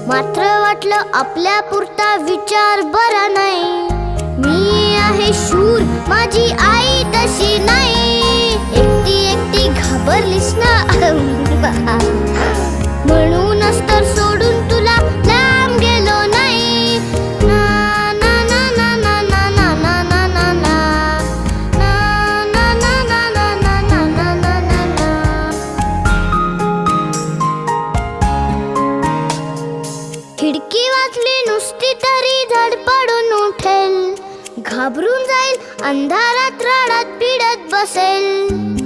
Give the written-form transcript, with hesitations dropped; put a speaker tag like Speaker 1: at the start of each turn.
Speaker 1: वाटलं आपल्या पुरता विचार बरा नाही. मी आहे शूर, माझी आई तशी नाही. एकटी घाबरलीस ना म्हणूनच तर सोडून तुला लांब गेलो नाही. ना ना ना ना ना ना ना ना ना ना ना ना ना ना ना ना ना ना ना. खिडकी वाचली नुसती तरी धडपडून उठेल. घाबरून जाईल, अंधारात रडत पिडत बसेल.